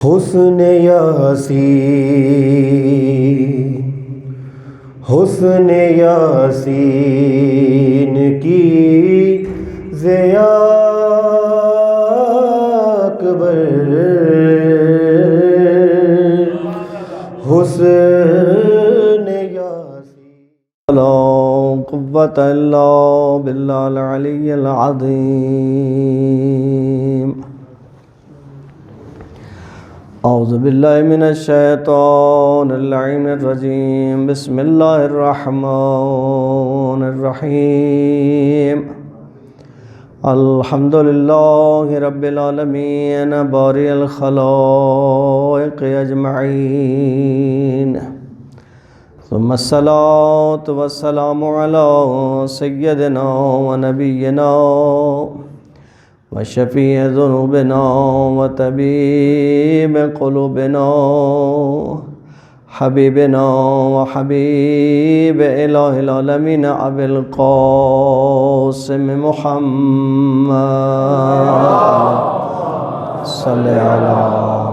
حسن یاسین حسن یاسین کی ضیا اکبر حسن یاسین لا قوة الا باللہ العلی العظیم اعوذ باللہ من الشیطان اللعین الرجیم بسم اللہ الرحمن الرحیم الحمدللہ رب العالمین باری الخلائق اجمعین ثم الصلاة والسلام علی سیدنا و نبینا وشفیع ذنوبنا وطبیب قلوبنا حبیبنا وحبیب الہ العالمین ابی القاسم محمد صلی علی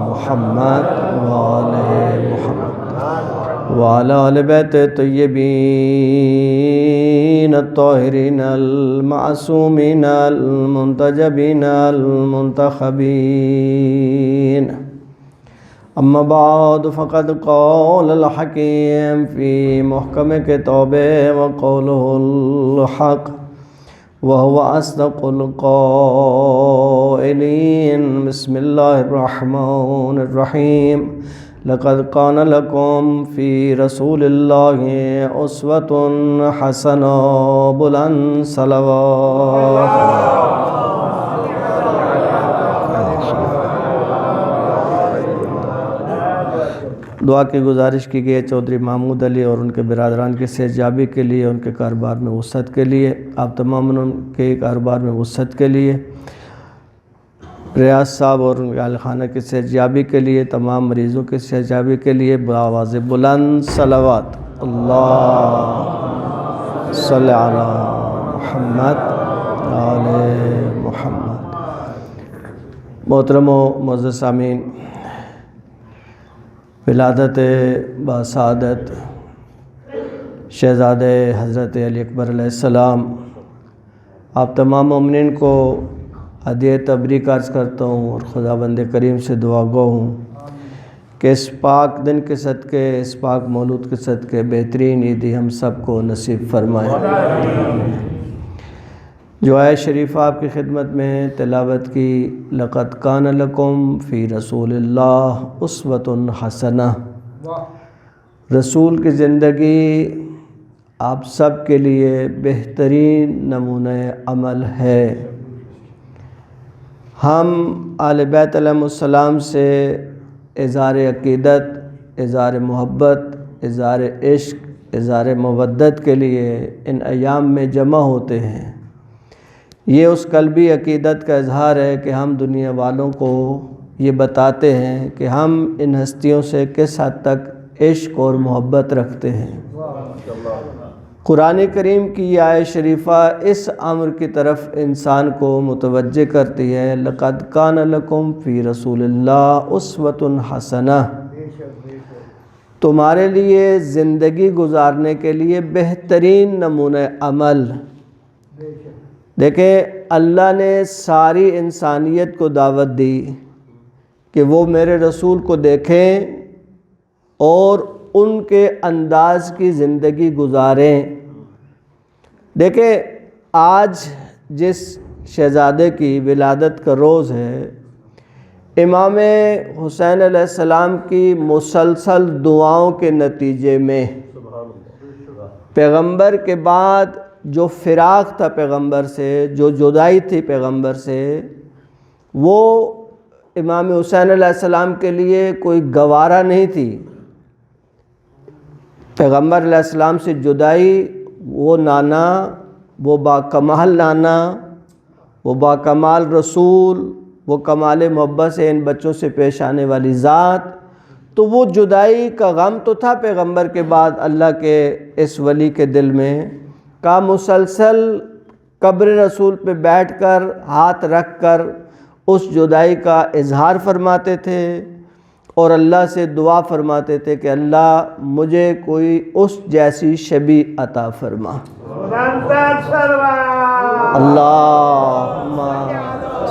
محمد وآلہ محمد وعلى آل بیت الطیبین الطاہرین المعصومین المنتجبین المنتخبین اما بعد فقد قال الحکیم فی محکم کتابہ وقوله الحق وهو اصدق القائلین بسم اللہ الرحمن الرحیم لقد كان لكم في رسول الله أسوة حسنة بلند صلوات دعا کی گزارش کی گئی ہے چودھری محمود علی اور ان کے برادران کی صحت یابی کے لیے، ان کے کاروبار میں وسعت کے لیے، آپ تمام ان کے کاروبار میں وسعت کے لیے، ریاض صاحب اور ان کے اہل خانہ کی صحت یابی کے لیے، تمام مریضوں کی صحت یابی کے لیے بآواز بلند صلوات اللہ صلی علی محمد آل محمد۔ محترم و معزز سامعین، ولادت باسعادت شہزادہ حضرت علی اکبر علیہ السلام آپ تمام مومنین کو ہدیہ تبریک عرض کرتا ہوں اور خداوند کریم سے دعا گو ہوں کہ اس پاک دن کے صدقے، اس پاک مولود کے صدقے بہترین عیدی ہم سب کو نصیب فرمائے۔ جو آیت شریفہ آپ کی خدمت میں تلاوت کی، لقد کان لکم فی رسول اللہ اسوۃ حسنہ، رسول کی زندگی آپ سب کے لیے بہترین نمونہ عمل ہے۔ ہم آل بیت علیہ السلام سے اظہار عقیدت، اظہار محبت، اظہار عشق، اظہار مودت کے لیے ان ایام میں جمع ہوتے ہیں۔ یہ اس قلبی عقیدت کا اظہار ہے کہ ہم دنیا والوں کو یہ بتاتے ہیں کہ ہم ان ہستیوں سے کس حد تک عشق اور محبت رکھتے ہیں۔ قرآن کریم کی یہ آیت شریفہ اس امر کی طرف انسان کو متوجہ کرتی ہے، لقد کان لکم فی رسول اللہ اسوۃ حسنہ، تمہارے لیے زندگی گزارنے کے لیے بہترین نمونہ عمل۔ دیکھیں، اللہ نے ساری انسانیت کو دعوت دی کہ وہ میرے رسول کو دیکھیں اور ان کے انداز کی زندگی گزاریں۔ دیکھیں، آج جس شہزادے کی ولادت کا روز ہے، امام حسین علیہ السلام کی مسلسل دعاؤں کے نتیجے میں پیغمبر کے بعد جو فراق تھا پیغمبر سے، جو جدائی تھی پیغمبر سے، وہ امام حسین علیہ السلام کے لیے کوئی گوارا نہیں تھی۔ پیغمبر علیہ السلام سے جدائی، وہ نانا، وہ باکمال نانا، وہ باکمال رسول، وہ کمال محبت سے ان بچوں سے پیش آنے والی ذات، تو وہ جدائی کا غم تو تھا پیغمبر کے بعد اللہ کے اس ولی کے دل میں، کا مسلسل قبر رسول پہ بیٹھ کر ہاتھ رکھ کر اس جدائی کا اظہار فرماتے تھے، اور اللہ سے دعا فرماتے تھے کہ اللہ مجھے کوئی اس جیسی شبیہ عطا فرما۔ اللہم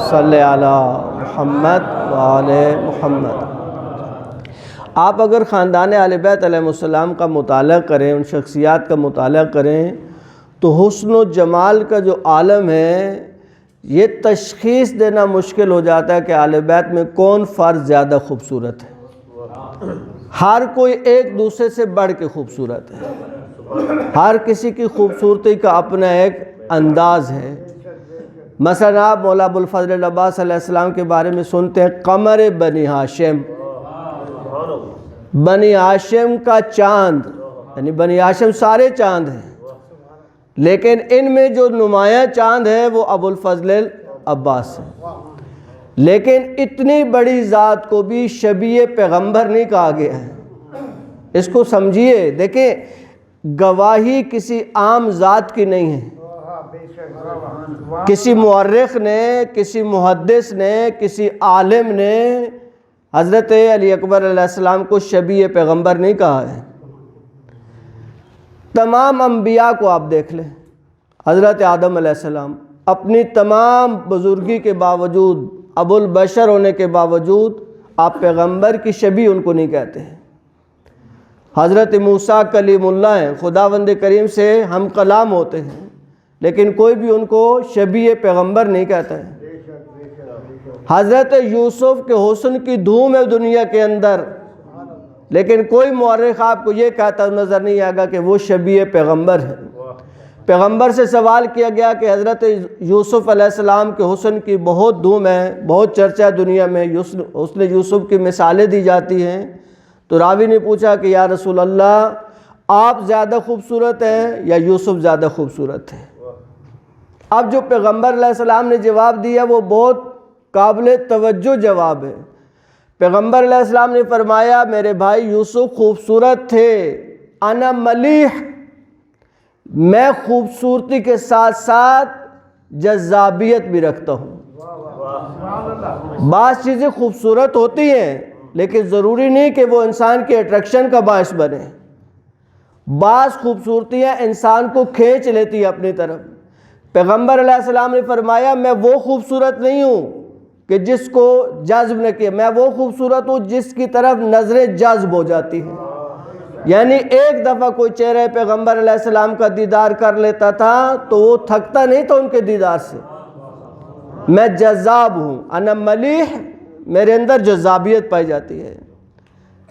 صلی علی محمد وآل محمد۔ آپ اگر خاندان اہل بیت علیہ السلام کا مطالعہ کریں، ان شخصیات کا مطالعہ کریں، تو حسن و جمال کا جو عالم ہے یہ تشخیص دینا مشکل ہو جاتا ہے کہ اہل بیت میں کون فرد زیادہ خوبصورت ہے۔ ہر کوئی ایک دوسرے سے بڑھ کے خوبصورت ہے، ہر کسی کی خوبصورتی کا اپنا ایک انداز ہے۔ مثلا آپ مولا ابوالفضل عباس علیہ السلام کے بارے میں سنتے ہیں، قمر بنی ہاشم، بنی ہاشم کا چاند، یعنی بنی ہاشم سارے چاند ہیں، لیکن ان میں جو نمایاں چاند ہے وہ ابوالفضل عباس ہے۔ لیکن اتنی بڑی ذات کو بھی شبیہ پیغمبر نہیں کہا گیا ہے، اس کو سمجھیے۔ دیکھیں گواہی کسی عام ذات کی نہیں ہے، کسی مورخ نے، کسی محدث نے، کسی عالم نے حضرت علی اکبر علیہ السلام کو شبیہ پیغمبر نہیں کہا ہے۔ تمام انبیاء کو آپ دیکھ لیں، حضرت آدم علیہ السلام اپنی تمام بزرگی کے باوجود، ابو البشر ہونے کے باوجود، آپ پیغمبر کی شبیہ ان کو نہیں کہتے ہیں۔ حضرت موسیٰ کلیم اللہ ہیں، خداوند کریم سے ہم کلام ہوتے ہیں، لیکن کوئی بھی ان کو شبیہ پیغمبر نہیں کہتا ہے۔ حضرت یوسف کے حسن کی دھوم ہے دنیا کے اندر، لیکن کوئی مورخ آپ کو یہ کہتا نظر نہیں آئے گا کہ وہ شبیہ پیغمبر ہے۔ پیغمبر سے سوال کیا گیا کہ حضرت یوسف علیہ السلام کے حسن کی بہت دھوم ہے، بہت چرچا دنیا میں، حسن یوسف کی مثالیں دی جاتی ہیں، تو راوی نے پوچھا کہ یا رسول اللہ آپ زیادہ خوبصورت ہیں یا یوسف زیادہ خوبصورت ہے؟ اب جو پیغمبر علیہ السلام نے جواب دیا وہ بہت قابل توجہ جواب ہے۔ پیغمبر علیہ السلام نے فرمایا میرے بھائی یوسف خوبصورت تھے، انا ملیح، میں خوبصورتی کے ساتھ ساتھ جذابیت بھی رکھتا ہوں۔ بعض چیزیں خوبصورت ہوتی ہیں لیکن ضروری نہیں کہ وہ انسان کے اٹریکشن کا باعث بنے۔ بعض خوبصورتیاں انسان کو کھینچ لیتی ہیں اپنی طرف۔ پیغمبر علیہ السلام نے فرمایا میں وہ خوبصورت نہیں ہوں کہ جس کو جذب نہ کیا، میں وہ خوبصورت ہوں جس کی طرف نظریں جذب ہو جاتی ہیں۔ یعنی ایک دفعہ کوئی چہرہ پیغمبر علیہ السلام کا دیدار کر لیتا تھا تو وہ تھکتا نہیں تھا ان کے دیدار سے۔ میں جذاب ہوں، انا ملیح، میرے اندر جذابیت پائی جاتی ہے،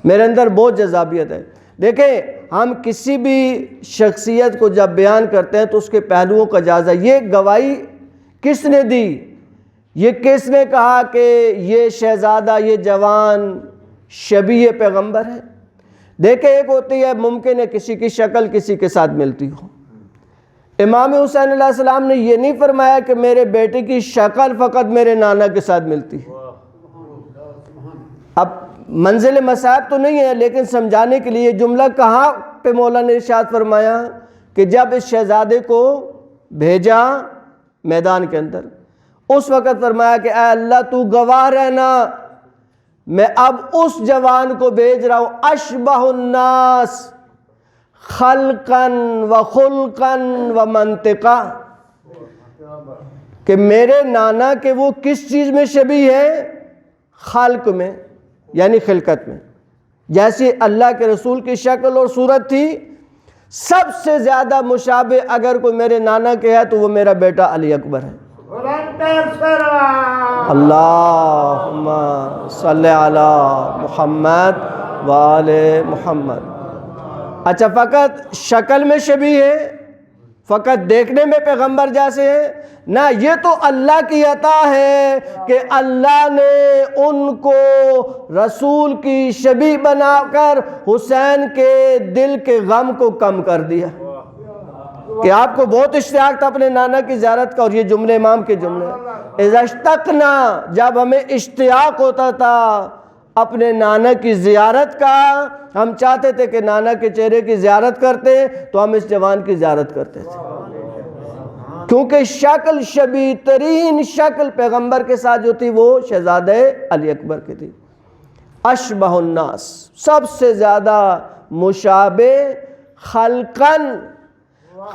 میرے اندر بہت جذابیت ہے۔ دیکھیں ہم کسی بھی شخصیت کو جب بیان کرتے ہیں تو اس کے پہلوؤں کا جائزہ، یہ گواہی کس نے دی، یہ کس نے کہا کہ یہ شہزادہ، یہ جوان شبیہ پیغمبر ہے؟ دیکھیں ایک ہوتی ہے ممکن ہے کسی کی شکل کسی کے ساتھ ملتی ہو۔ امام حسین علیہ السلام نے یہ نہیں فرمایا کہ میرے بیٹے کی شکل فقط میرے نانا کے ساتھ ملتی ہے۔ اب منزل مصائب تو نہیں ہے لیکن سمجھانے کے لیے جملہ کہاں پہ مولا نے ارشاد فرمایا کہ جب اس شہزادے کو بھیجا میدان کے اندر، اس وقت فرمایا کہ اے اللہ تو گواہ رہنا، میں اب اس جوان کو بھیج رہا ہوں اشبہ الناس خلقا و خلقا و منطقا، کہ میرے نانا کے وہ کس چیز میں شبیہ ہے؟ خلق میں، یعنی خلقت میں، جیسی اللہ کے رسول کی شکل اور صورت تھی، سب سے زیادہ مشابہ اگر کوئی میرے نانا کے ہے تو وہ میرا بیٹا علی اکبر ہے۔ اللہم صلی علی محمد وآل محمد۔ اچھا فقط شکل میں شبیہ ہے، فقط دیکھنے میں پیغمبر جیسے ہے؟ نہ، یہ تو اللہ کی عطا ہے کہ اللہ نے ان کو رسول کی شبیہ بنا کر حسین کے دل کے غم کو کم کر دیا، کہ آپ کو بہت اشتیاق تھا اپنے نانا کی زیارت کا، اور یہ جملے امام کے جملے اذا اشتقنا، جب ہمیں اشتیاق ہوتا تھا اپنے نانا کی زیارت کا، ہم چاہتے تھے کہ نانا کے چہرے کی زیارت کرتے تو ہم اس جوان کی زیارت کرتے تھے، کیونکہ شکل شبیہ ترین شکل پیغمبر کے ساتھ جو تھی وہ شہزادہ علی اکبر کی تھی۔ اشبہ الناس، سب سے زیادہ مشابہ خلقاً،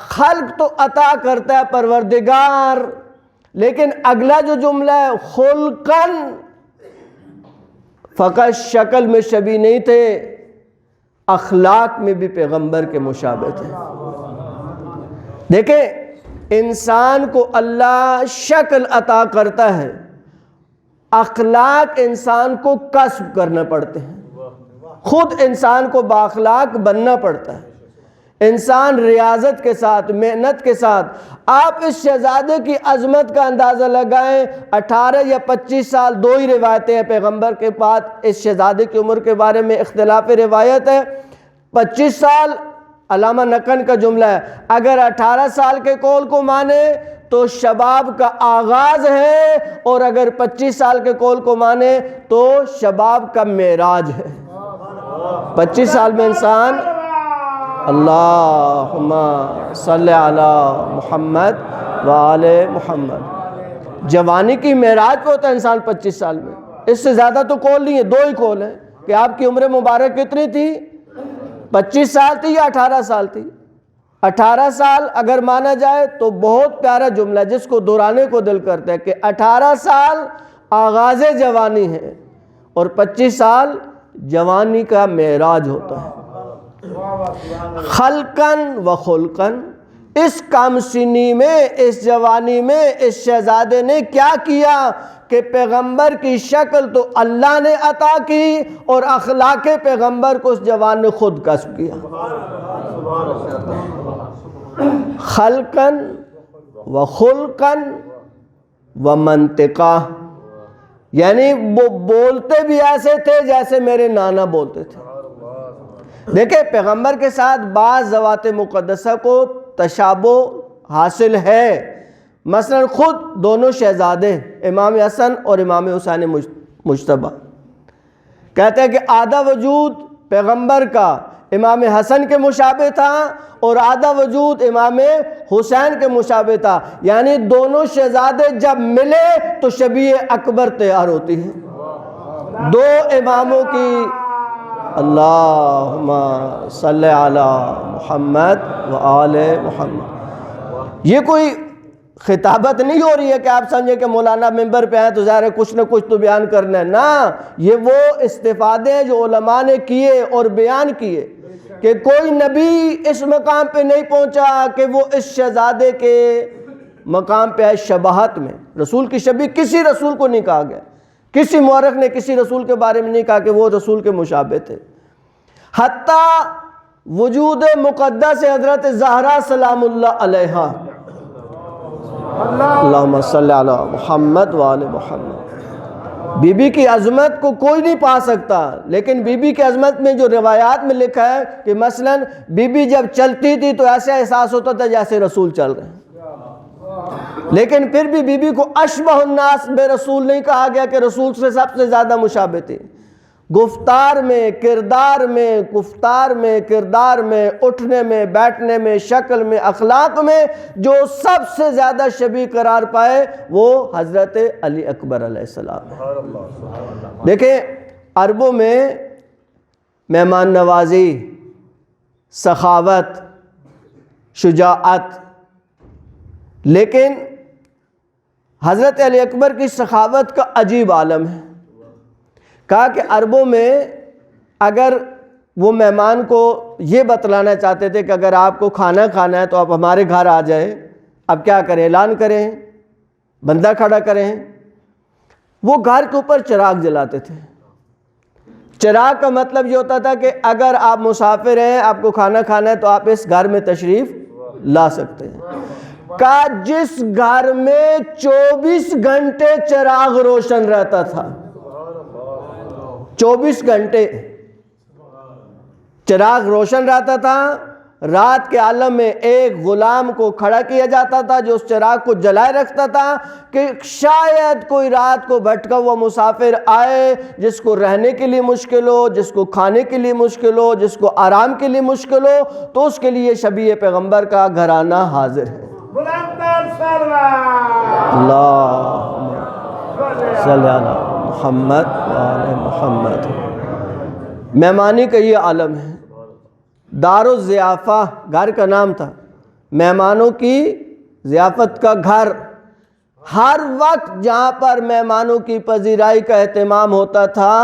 خلق تو عطا کرتا ہے پروردگار، لیکن اگلا جو جملہ ہے خلقاً، فقط شکل میں شبیہ نہیں تھے، اخلاق میں بھی پیغمبر کے مشابہ تھے۔ دیکھیں انسان کو اللہ شکل عطا کرتا ہے، اخلاق انسان کو کسب کرنا پڑتے ہیں، خود انسان کو بااخلاق بننا پڑتا ہے۔ انسان ریاضت کے ساتھ، محنت کے ساتھ، آپ اس شہزادے کی عظمت کا اندازہ لگائیں، 18 یا 25 سال، دو ہی روایتیں ہیں پیغمبر کے بعد اس شہزادے کی عمر کے بارے میں اختلاف روایت ہے۔ 25 سال علامہ نقن کا جملہ ہے، اگر 18 سال کے قول کو مانے تو شباب کا آغاز ہے، اور اگر 25 سال کے قول کو مانے تو شباب کا معراج ہے۔ 25 سال میں انسان، اللہم صلی علی محمد وآل محمد، جوانی کی معراج پہ ہوتا ہے انسان 25 سال میں۔ اس سے زیادہ تو قول نہیں ہے، دو ہی قول ہیں کہ آپ کی عمر مبارک کتنی تھی، 25 سال تھی یا 18 سال تھی۔ 18 سال اگر مانا جائے تو بہت پیارا جملہ جس کو دہرانے کو دل کرتا ہے کہ 18 سال آغاز جوانی ہے اور 25 سال جوانی کا معراج ہوتا ہے۔ خلقاً و خلقاً، اس کم سنی میں، اس جوانی میں اس شہزادے نے کیا کیا کہ پیغمبر کی شکل تو اللہ نے عطا کی اور اخلاق پیغمبر کو اس جوان نے خود کسب کیا۔ خلقاً و خلقاً و منطقہ، یعنی وہ بولتے بھی ایسے تھے جیسے میرے نانا بولتے تھے۔ دیکھیں پیغمبر کے ساتھ بعض ذوات مقدسہ کو تشابہ حاصل ہے، مثلا خود دونوں شہزادے امام حسن اور امام حسین مجتبی، کہتے ہیں کہ آدھا وجود پیغمبر کا امام حسن کے مشابہ تھا اور آدھا وجود امام حسین کے مشابہ تھا، یعنی دونوں شہزادے جب ملے تو شبیہ اکبر تیار ہوتی ہے۔ دو اماموں کی، اللہم صلی علی محمد وآل محمد، یہ کوئی خطابت نہیں ہو رہی ہے کہ آپ سمجھیں کہ مولانا ممبر پہ آئیں تو ظاہر ہے کچھ نہ کچھ تو بیان کرنا ہے، نا، یہ وہ استفادے ہیں جو علماء نے کیے اور بیان کیے کہ کوئی نبی اس مقام پہ نہیں پہنچا کہ وہ اس شہزادے کے مقام پہ ہے شباہت میں۔ رسول کی شبیہ کسی رسول کو نہیں کہا گیا، کسی مورخ نے کسی رسول کے بارے میں نہیں کہا کہ وہ رسول کے مشابہ تھے۔ حتیٰ وجود مقدس حضرت زہرا سلام اللہ علیہا، اللہم صلی علی محمد وآل محمد، بی بی کی عظمت کو کوئی نہیں پا سکتا، لیکن بی بی کی عظمت میں جو روایات میں لکھا ہے کہ مثلا بی بی جب چلتی تھی تو ایسا احساس ہوتا تھا جیسے رسول چل رہے ہیں، لیکن پھر بھی بی بی کو اشبہ الناس بے رسول نہیں کہا گیا کہ رسول سے سب سے زیادہ مشابہ تھی۔ گفتار میں، کردار میں، گفتار میں، کردار میں، اٹھنے میں، بیٹھنے میں، شکل میں، اخلاق میں جو سب سے زیادہ شبیہ قرار پائے وہ حضرت علی اکبر علیہ السلام ہے۔ دیکھیں عربوں میں مہمان نوازی، سخاوت، شجاعت، لیکن حضرت علی اکبر کی سخاوت کا عجیب عالم ہے۔ کہا کہ عربوں میں اگر وہ مہمان کو یہ بتلانا چاہتے تھے کہ اگر آپ کو کھانا کھانا ہے تو آپ ہمارے گھر آ جائیں، اب کیا کریں، اعلان کریں، بندہ کھڑا کریں، وہ گھر کے اوپر چراغ جلاتے تھے۔ چراغ کا مطلب یہ ہوتا تھا کہ اگر آپ مسافر ہیں، آپ کو کھانا کھانا ہے تو آپ اس گھر میں تشریف لا سکتے ہیں۔ کہ جس گھر میں 24 گھنٹے چراغ روشن رہتا تھا، 24 گھنٹے چراغ روشن رہتا تھا، رات کے عالم میں ایک غلام کو کھڑا کیا جاتا تھا جو اس چراغ کو جلائے رکھتا تھا کہ شاید کوئی رات کو بھٹکا ہوا مسافر آئے جس کو رہنے کے لیے مشکل ہو، جس کو کھانے کے لیے مشکل ہو، جس کو آرام کے لیے مشکل ہو، تو اس کے لیے شبیہ پیغمبر کا گھرانہ حاضر ہے۔ اللہم صلی علی محمد وآل محمد۔ مہمانی کا یہ عالم ہے. دار الضیافہ گھر کا نام تھا، مہمانوں کی ضیافت کا گھر. ہر وقت جہاں پر مہمانوں کی پذیرائی کا اہتمام ہوتا تھا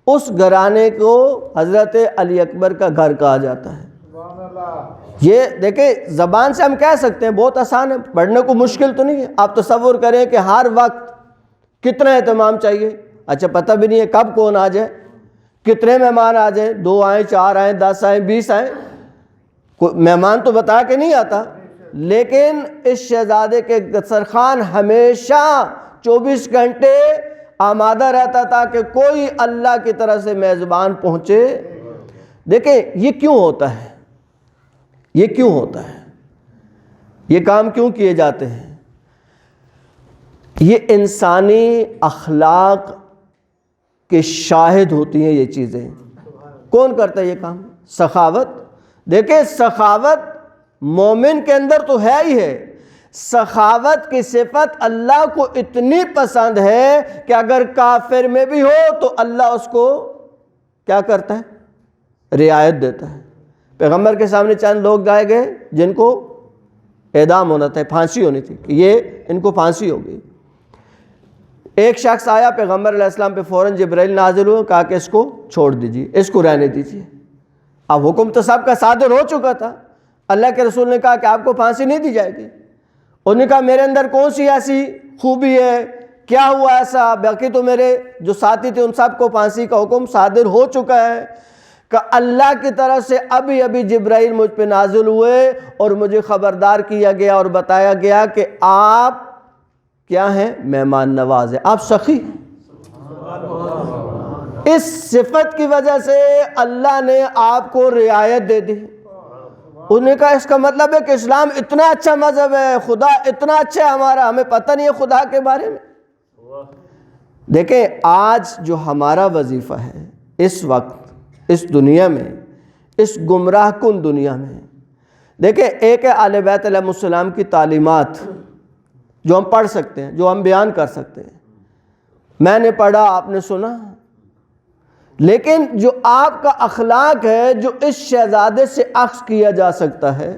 اس گھرانے کو حضرت علی اکبر کا گھر کہا جاتا ہے. یہ دیکھیں زبان سے ہم کہہ سکتے ہیں، بہت آسان ہے، پڑھنے کو مشکل تو نہیں ہے. آپ تصور کریں کہ ہر وقت کتنا اہتمام چاہیے. اچھا پتہ بھی نہیں ہے کب کون آ جائے، کتنے مہمان آ جائیں، 2 آئیں، 4 آئیں، 10 آئیں، 20 آئیں، مہمان تو بتا کے نہیں آتا. لیکن اس شہزادے کے دسترخوان ہمیشہ 24 گھنٹے آمادہ رہتا تھا کہ کوئی اللہ کی طرف سے میزبان پہنچے. دیکھیں یہ کیوں ہوتا ہے، یہ کیوں ہوتا ہے، یہ کام کیوں کیے جاتے ہیں؟ یہ انسانی اخلاق کے شاہد ہوتی ہیں یہ چیزیں. کون کرتا ہے یہ کام؟ سخاوت. دیکھیں سخاوت مومن کے اندر تو ہے ہی ہے. سخاوت کی صفت اللہ کو اتنی پسند ہے کہ اگر کافر میں بھی ہو تو اللہ اس کو کیا کرتا ہے؟ رعایت دیتا ہے. پیغمبر کے سامنے چند لوگ جائے گئے جن کو اعدام ہونا تھا، پھانسی ہونی تھی، کہ یہ ان کو پھانسی ہو گئی. ایک شخص آیا پیغمبر علیہ السلام پہ، فوراً جبرائیل نازل ہوئے، کہا کہ اس کو چھوڑ دیجیے، اس کو رہنے دیجیے. اب حکم تو سب کا صادر ہو چکا تھا. اللہ کے رسول نے کہا کہ آپ کو پھانسی نہیں دی جائے گی. انہوں نے کہا میرے اندر کون سی ایسی خوبی ہے، کیا ہوا ایسا؟ باقی تو میرے جو ساتھی تھے ان سب کو پھانسی کا حکم صادر ہو چکا ہے. کہ اللہ کی طرف سے ابھی جبرائیل مجھ پہ نازل ہوئے اور مجھے خبردار کیا گیا اور بتایا گیا کہ آپ کیا ہیں؟ مہمان نواز ہیں، آپ سخی ہیں. اس صفت کی وجہ سے اللہ نے آپ کو رعایت دے دی. انہوں نے کہا اس کا مطلب ہے کہ اسلام اتنا اچھا مذہب ہے، خدا اتنا اچھا ہے ہمارا، ہمیں پتہ نہیں ہے خدا کے بارے میں. دیکھیں آج جو ہمارا وظیفہ ہے اس وقت اس دنیا میں، اس گمراہ کن دنیا میں، دیکھیں ایک ہے اہل بیت علیہ السلام کی تعلیمات جو ہم پڑھ سکتے ہیں، جو ہم بیان کر سکتے ہیں. میں نے پڑھا، آپ نے سنا. لیکن جو آپ کا اخلاق ہے جو اس شہزادے سے عکس کیا جا سکتا ہے،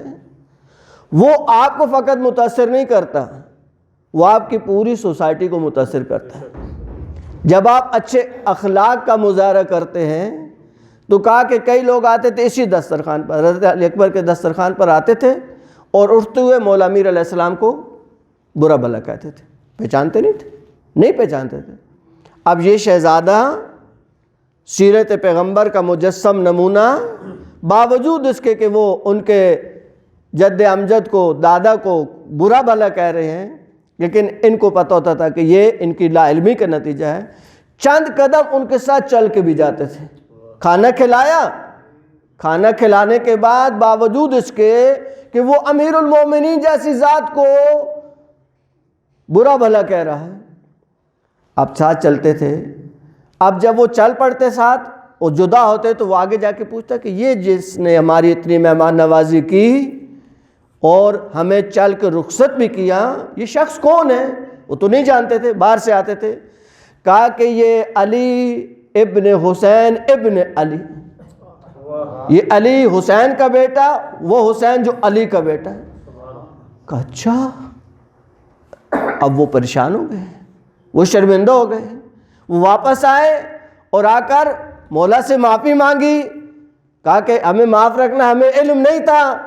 وہ آپ کو فقط متاثر نہیں کرتا، وہ آپ کی پوری سوسائٹی کو متاثر کرتا ہے. جب آپ اچھے اخلاق کا مظاہرہ کرتے ہیں تو کہا کہ کئی لوگ آتے تھے اسی دسترخوان پر، حضرت علی اکبر کے دسترخوان پر آتے تھے اور اٹھتے ہوئے مولا امیر علیہ السلام کو برا بھلا کہتے تھے. پہچانتے نہیں تھے، نہیں پہچانتے تھے. اب یہ شہزادہ سیرت پیغمبر کا مجسم نمونہ، باوجود اس کے کہ وہ ان کے جد امجد کو، دادا کو برا بھلا کہہ رہے ہیں، لیکن ان کو پتہ ہوتا تھا کہ یہ ان کی لا علمی کا نتیجہ ہے. چند قدم ان کے ساتھ چل کے بھی جاتے تھے. کھانا کھلایا، کھانا کھلانے کے بعد باوجود اس کے کہ وہ امیر المومنین جیسی ذات کو برا بھلا کہہ رہا ہے، اب ساتھ چلتے تھے. اب جب وہ چل پڑتے ساتھ اور جدا ہوتے تو وہ آگے جا کے پوچھتا کہ یہ جس نے ہماری اتنی مہمان نوازی کی اور ہمیں چل کے رخصت بھی کیا، یہ شخص کون ہے؟ وہ تو نہیں جانتے تھے، باہر سے آتے تھے. کہا کہ یہ علی ابن حسین ابن علی، یہ علی حسین کا بیٹا، وہ حسین جو علی کا بیٹا ہے. کہا اچھا. اب وہ پریشان ہو گئے، وہ شرمندہ ہو گئے. وہ واپس آئے اور آ کر مولا سے معافی مانگی. کہا کہ ہمیں معاف رکھنا، ہمیں علم نہیں تھا،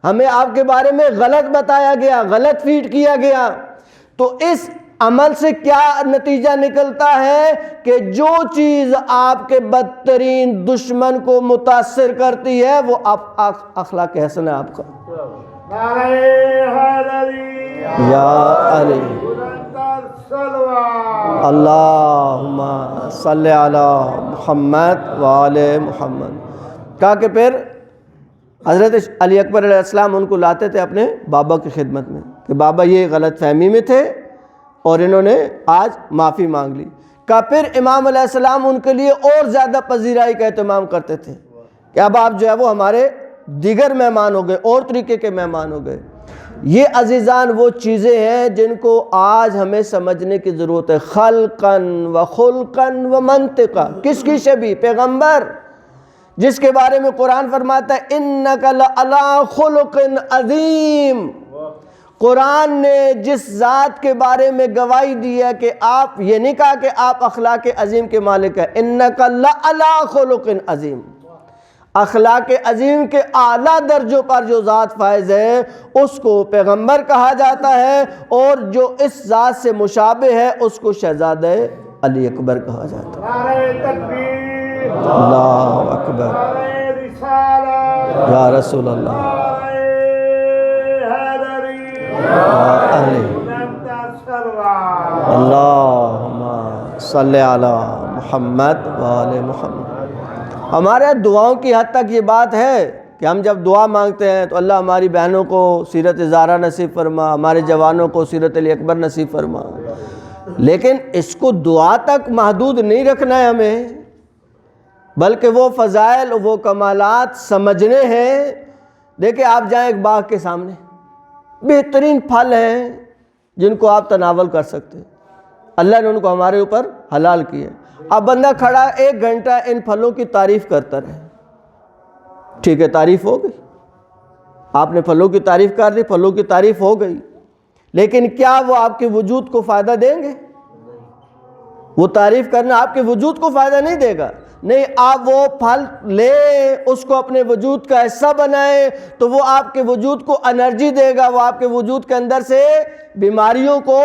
ہمیں آپ کے بارے میں غلط بتایا گیا، غلط فیڈ کیا گیا. تو اس عمل سے کیا نتیجہ نکلتا ہے کہ جو چیز آپ کے بدترین دشمن کو متاثر کرتی ہے وہ اخلاق حسن ہے آپ کا. یا علی اللہم صلی علی محمد وآل محمد. کہا کہ پھر حضرت علی اکبر علیہ السلام ان کو لاتے تھے اپنے بابا کی خدمت میں کہ بابا یہ غلط فہمی میں تھے اور انہوں نے آج معافی مانگ لی. کہا پھر امام علیہ السلام ان کے لیے اور زیادہ پذیرائی کا اہتمام کرتے تھے کہ اب آپ جو ہے وہ ہمارے دیگر مہمان ہو گئے، اور طریقے کے مہمان ہو گئے. یہ عزیزان وہ چیزیں ہیں جن کو آج ہمیں سمجھنے کی ضرورت ہے. خلقاً و خلقاً و منطقاً، کس کی شبیہ؟ پیغمبر جس کے بارے میں قرآن فرماتا ہے انک لعلی خلق عظیم۔ قرآن نے جس ذات کے بارے میں گواہی دی ہے کہ آپ، یہ نہیں کہا کہ آپ اخلاق عظیم کے مالک ہیں، انک لعلی خلق عظیم، اخلاق عظیم کے اعلیٰ درجوں پر جو ذات فائز ہے اس کو پیغمبر کہا جاتا ہے، اور جو اس ذات سے مشابہ ہے اس کو شہزادہ علی اکبر کہا جاتا ہے۔ نعرہ تکبیر، اللہ اکبر، نعرہ رسالہ، یا رسول اللہ، نعرہ حیدری، علی نعرہ سرور۔ اللہم صلی علی محمد وآل محمد۔ ہمارے یہاں دعاؤں کی حد تک یہ بات ہے کہ ہم جب دعا مانگتے ہیں تو اللہ ہماری بہنوں کو سیرت زہرا نصیب فرما، ہمارے جوانوں کو سیرت علی اکبر نصیب فرما، لیکن اس کو دعا تک محدود نہیں رکھنا ہے ہمیں، بلکہ وہ فضائل، وہ کمالات سمجھنے ہیں۔ دیکھیں آپ جائیں ایک باغ کے سامنے، بہترین پھل ہیں جن کو آپ تناول کر سکتے ہیں، اللہ نے ان کو ہمارے اوپر حلال کیے۔ اب بندہ کھڑا 1 گھنٹہ ان پھلوں کی تعریف کرتا رہے، ٹھیک ہے، تعریف ہو گئی، آپ نے پھلوں کی تعریف کر دی، پھلوں کی تعریف ہو گئی، لیکن کیا وہ آپ کے وجود کو فائدہ دیں گے؟ وہ تعریف کرنا آپ کے وجود کو فائدہ نہیں دے گا۔ نہیں، آپ وہ پھل لیں، اس کو اپنے وجود کا حصہ بنائیں تو وہ آپ کے وجود کو انرجی دے گا، وہ آپ کے وجود کے اندر سے بیماریوں کو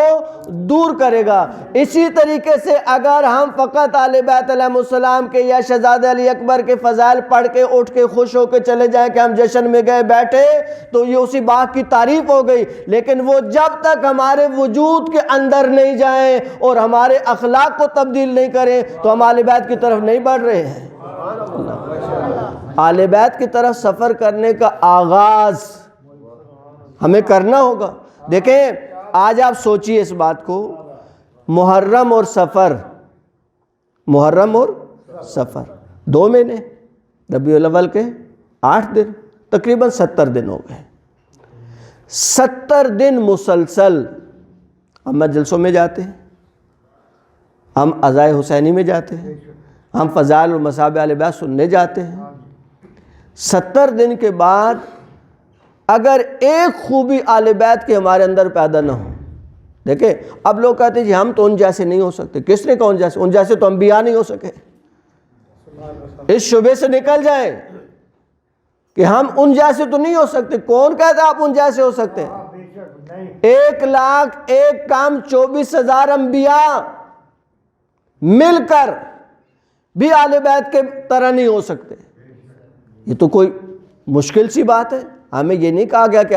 دور کرے گا۔ اسی طریقے سے اگر ہم فقط اہل بیت علیہ السلام کے یا شہزادہ علی اکبر کے فضائل پڑھ کے اٹھ کے خوش ہو کے چلے جائیں کہ ہم جشن میں گئے بیٹھے تو یہ اسی باغ کی تعریف ہو گئی، لیکن وہ جب تک ہمارے وجود کے اندر نہیں جائیں اور ہمارے اخلاق کو تبدیل نہیں کریں تو ہم اہل بیت کی طرف نہیں بڑھ رہے ہیں۔ اہل بیت کی طرف سفر کرنے کا آغاز ہمیں کرنا ہوگا۔ دیکھیں آج آپ سوچئے اس بات کو، محرم اور سفر، محرم اور سفر 2 مہینے، ربیع الاول کے 8 دن، تقریباً 70 دن ہو گئے۔ 70 دن مسلسل ہم مجلسوں میں جاتے ہیں، ہم عزائے حسینی میں جاتے ہیں، ہم فضائل و مصابیح اہل بیت سننے جاتے ہیں۔ 70 دن کے بعد اگر ایک خوبی اہل بیت کے ہمارے اندر پیدا نہ ہو، دیکھیں اب لوگ کہتے ہیں جی ہم تو ان جیسے نہیں ہو سکتے، کس نے کہا ان جیسے تو انبیاء نہیں ہو سکے، اس شبے سے نکل جائیں کہ ہم ان جیسے تو نہیں ہو سکتے۔ کون کہتا ہے آپ ان جیسے ہو سکتے ہیں؟ 1,01,000 کام 24,000 انبیاء مل کر بھی اہل بیت کے طرح نہیں ہو سکتے، یہ تو کوئی مشکل سی بات ہے۔ ہمیں یہ نہیں کہا گیا کہ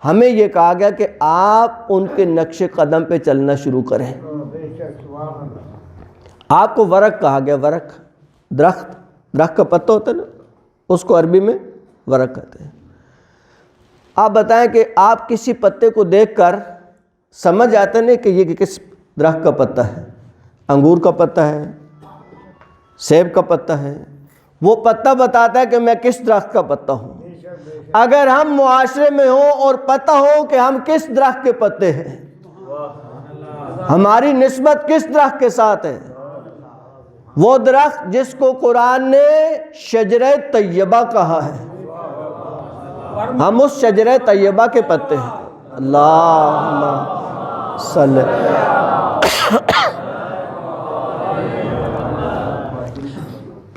ہمیں یہ کہا گیا کہ آپ ان کے نقش قدم پہ چلنا شروع کریں۔ آپ کو ورق کہا گیا، ورق درخت کا پتہ ہوتا ہے نا، اس کو عربی میں ورق کہتے ہیں۔ آپ بتائیں کہ آپ کسی پتے کو دیکھ کر سمجھ آتے نہیں کہ یہ کس درخت کا پتہ ہے؟ انگور کا پتہ ہے، سیب کا پتہ ہے، وہ پتہ بتاتا ہے کہ میں کس درخت کا پتہ ہوں۔ اگر ہم معاشرے میں ہوں اور پتہ ہو کہ ہم کس درخت کے پتے ہیں، ہماری نسبت کس درخت کے ساتھ ہے، وہ درخت جس کو قرآن نے شجرہ طیبہ کہا ہے، ہم اس شجرہ طیبہ کے پتے ہیں۔ اللہم صلی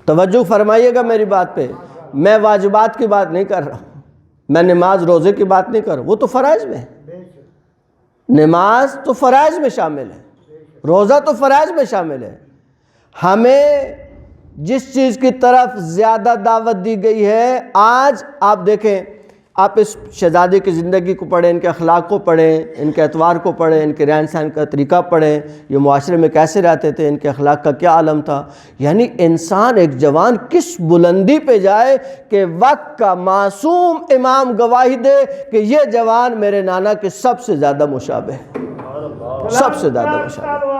توجہ فرمائیے گا میری بات پہ، میں واجبات کی بات نہیں کر رہا ہوں، میں نماز روزے کی بات نہیں کر رہا، وہ تو فرائض میں ہے، نماز تو فرائض میں شامل ہے، روزہ تو فرائض میں شامل ہے۔ ہمیں جس چیز کی طرف زیادہ دعوت دی گئی ہے، آج آپ دیکھیں، آپ اس شہزادے کی زندگی کو پڑھیں، ان کے اخلاق کو پڑھیں، ان کے اطوار کو پڑھیں، ان کے رہن سہن کا طریقہ پڑھیں، یہ معاشرے میں کیسے رہتے تھے، ان کے اخلاق کا کیا عالم تھا۔ یعنی انسان، ایک جوان کس بلندی پہ جائے کہ وقت کا معصوم امام گواہی دے کہ یہ جوان میرے نانا کے سب سے زیادہ مشابہ ہے، سب سے زیادہ مشابہ۔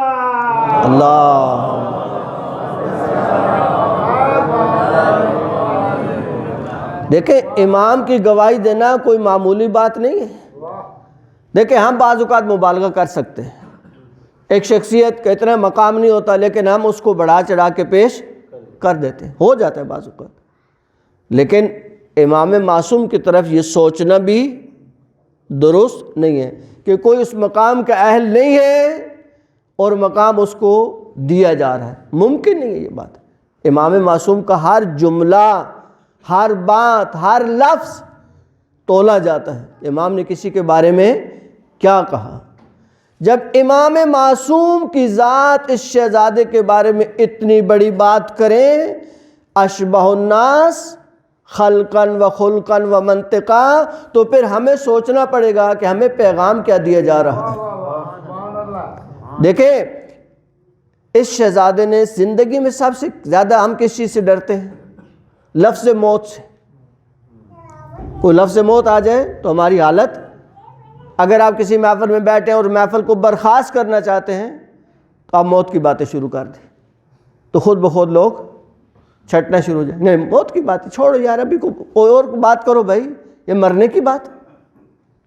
اللہ دیکھیں، امام کی گواہی دینا کوئی معمولی بات نہیں ہے۔ دیکھیں ہم بعض اوقات مبالغہ کر سکتے ہیں، ایک شخصیت کا اتنا مقام نہیں ہوتا لیکن ہم اس کو بڑھا چڑھا کے پیش کر دیتے ہیں، ہو جاتا ہے بعض اوقات۔ لیکن امام معصوم کی طرف یہ سوچنا بھی درست نہیں ہے کہ کوئی اس مقام کا اہل نہیں ہے اور مقام اس کو دیا جا رہا ہے، ممکن نہیں ہے یہ بات۔ امام معصوم کا ہر جملہ، ہر بات، ہر لفظ تولا جاتا ہے، امام نے کسی کے بارے میں کیا کہا۔ جب امام معصوم کی ذات اس شہزادے کے بارے میں اتنی بڑی بات کریں، اشبہ الناس خلقاً و خلقاً و منطقا، تو پھر ہمیں سوچنا پڑے گا کہ ہمیں پیغام کیا دیا جا رہا ہے۔ دیکھیں اس شہزادے نے زندگی میں سب سے زیادہ ہم کس چیز سے ڈرتے ہیں؟ لفظ موت سے۔ کوئی لفظ موت آ جائے تو ہماری حالت، اگر آپ کسی محفل میں بیٹھے ہیں اور محفل کو برخاست کرنا چاہتے ہیں تو آپ موت کی باتیں شروع کر دیں تو خود بخود لوگ چھٹنا شروع ہو جائیں، نہیں موت کی باتیں چھوڑو یار، ابھی کوئی اور بات کرو بھائی، یہ مرنے کی بات،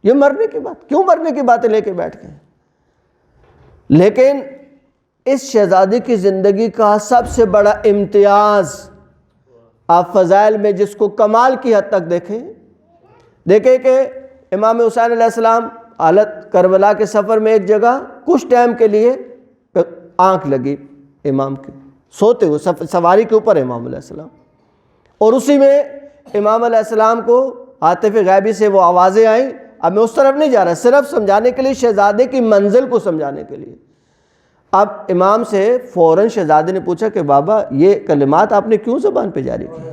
یہ مرنے کی بات، کیوں مرنے کی باتیں لے کے بیٹھ گئے؟ لیکن اس شہزادی کی زندگی کا سب سے بڑا امتیاز آپ فضائل میں جس کو کمال کی حد تک دیکھیں کہ امام حسین علیہ السلام حالت کربلا کے سفر میں ایک جگہ کچھ ٹائم کے لیے آنکھ لگی امام کی، سوتے ہوئے سواری کے اوپر امام علیہ السلام، اور اسی میں امام علیہ السلام کو عاطف غیبی سے وہ آوازیں آئیں۔ اب میں اس طرف نہیں جا رہا، صرف سمجھانے کے لیے، شہزادے کی منزل کو سمجھانے کے لیے۔ اب امام سے فوراً شہزادے نے پوچھا کہ بابا یہ کلمات آپ نے کیوں زبان پہ جاری کی؟